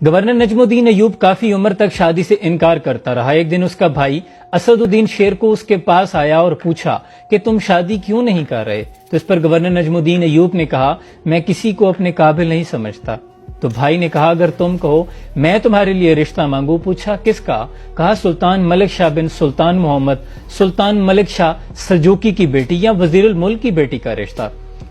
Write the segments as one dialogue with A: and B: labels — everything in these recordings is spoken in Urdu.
A: گورنر نجم الدین ایوب کافی عمر تک شادی سے انکار کرتا رہا۔ ایک دن اس کا بھائی اسد الدین شیر کو اس کے پاس آیا اور پوچھا کہ تم شادی کیوں نہیں کر رہے؟ تو اس پر گورنر نجم الدین ایوب نے کہا میں کسی کو اپنے قابل نہیں سمجھتا۔ تو بھائی نے کہا اگر تم کہو میں تمہارے لیے رشتہ مانگوں۔ پوچھا کس کا؟ کہا سلطان ملک شاہ بن سلطان محمد سلطان ملک شاہ سلجوقی کی بیٹی یا وزیر الملک کی بیٹی کا رشتہ۔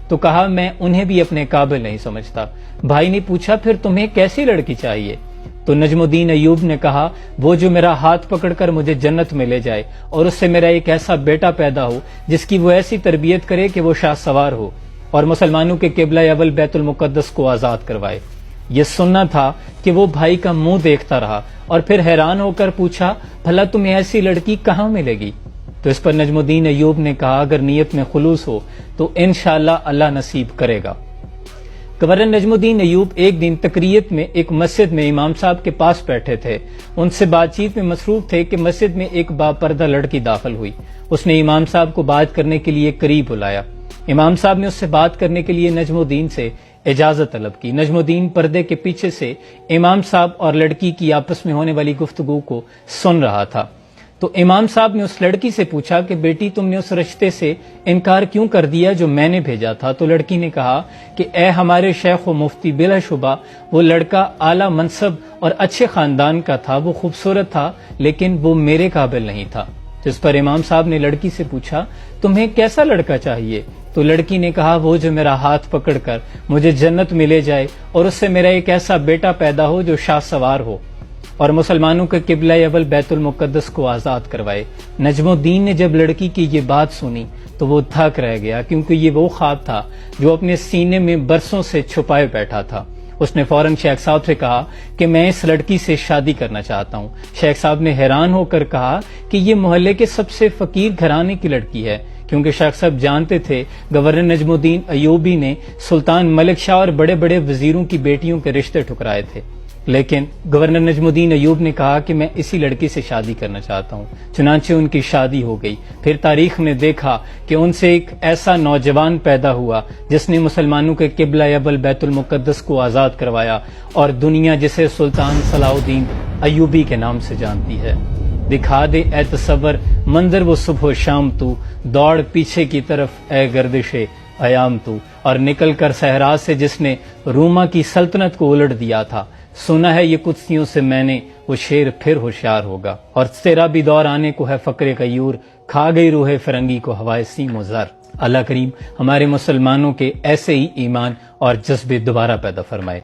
A: تو کہا میں انہیں بھی اپنے قابل نہیں سمجھتا۔ بھائی نے پوچھا پھر تمہیں کیسی لڑکی چاہیے؟ تو نجم الدین ایوب نے کہا وہ جو میرا ہاتھ پکڑ کر مجھے جنت میں لے جائے اور اس سے میرا ایک ایسا بیٹا پیدا ہو جس کی وہ ایسی تربیت کرے کہ وہ شاہ سوار ہو اور مسلمانوں کے قبلہ اول بیت المقدس کو آزاد کروائے۔ یہ سننا تھا کہ وہ بھائی کا منہ دیکھتا رہا اور پھر حیران ہو کر پوچھا بھلا تمہیں ایسی لڑکی کہاں ملے گی؟ تو اس پر نجم الدین ایوب نے کہا اگر نیت میں خلوص ہو تو انشاءاللہ اللہ نصیب کرے گا۔ گورنر نجم الدین ایوب ایک دن تقریت میں ایک مسجد میں امام صاحب کے پاس بیٹھے تھے۔ ان سے بات چیت میں مصروف تھے کہ مسجد میں ایک باپردہ لڑکی داخل ہوئی۔ اس نے امام صاحب کو بات کرنے کے لیے قریب بلایا۔ امام صاحب نے اس سے بات کرنے کے لیے نجم الدین سے اجازت طلب کی۔ نجم الدین پردے کے پیچھے سے امام صاحب اور لڑکی کی آپس میں ہونے والی گفتگو کو سن رہا تھا۔ تو امام صاحب نے اس لڑکی سے پوچھا کہ بیٹی تم نے اس رشتے سے انکار کیوں کر دیا جو میں نے بھیجا تھا؟ تو لڑکی نے کہا کہ اے ہمارے شیخ و مفتی بلا شبہ وہ لڑکا اعلیٰ منصب اور اچھے خاندان کا تھا، وہ خوبصورت تھا لیکن وہ میرے قابل نہیں تھا۔ جس پر امام صاحب نے لڑکی سے پوچھا تمہیں کیسا لڑکا چاہیے؟ تو لڑکی نے کہا وہ جو میرا ہاتھ پکڑ کر مجھے جنت میں لے جائے اور اس سے میرا ایک ایسا بیٹا پیدا ہو جو شاہ سوار ہو اور مسلمانوں کے قبلہ اول بیت المقدس کو آزاد کروائے۔ نجم الدین نے جب لڑکی کی یہ بات سنی تو وہ تھک رہ گیا کیونکہ یہ وہ خواب تھا جو اپنے سینے میں برسوں سے چھپائے بیٹھا تھا۔ اس نے فوراً شیخ صاحب سے کہا کہ میں اس لڑکی سے شادی کرنا چاہتا ہوں۔ شیخ صاحب نے حیران ہو کر کہا کہ یہ محلے کے سب سے فقیر گھرانے کی لڑکی ہے، کیونکہ شیخ صاحب جانتے تھے گورنر نجم الدین ایوبی نے سلطان ملک شاہ اور بڑے بڑے وزیروں کی بیٹیوں کے رشتے ٹھکرائے تھے۔ لیکن گورنر نجم الدین ایوب نے کہا کہ میں اسی لڑکی سے شادی کرنا چاہتا ہوں۔ چنانچہ ان کی شادی ہو گئی۔ پھر تاریخ نے دیکھا کہ ان سے ایک ایسا نوجوان پیدا ہوا جس نے مسلمانوں کے قبلہ اول بیت المقدس کو آزاد کروایا اور دنیا جسے سلطان صلاح الدین ایوبی کے نام سے جانتی ہے۔ دکھا دے اے تصور منظر وہ صبح و شام تو، دوڑ پیچھے کی طرف اے گردش ایام تو، اور نکل کر صحرا سے جس نے روما کی سلطنت کو الٹ دیا تھا، سنا ہے یہ قدسیوں سے میں نے وہ شیر پھر ہوشیار ہوگا، اور تیرا بھی دور آنے کو ہے فقر غیور، کھا گئی روح فرنگی کو ہوائے سیم و زر۔ اللہ کریم ہمارے مسلمانوں کے ایسے ہی ایمان اور جذبے دوبارہ پیدا فرمائے۔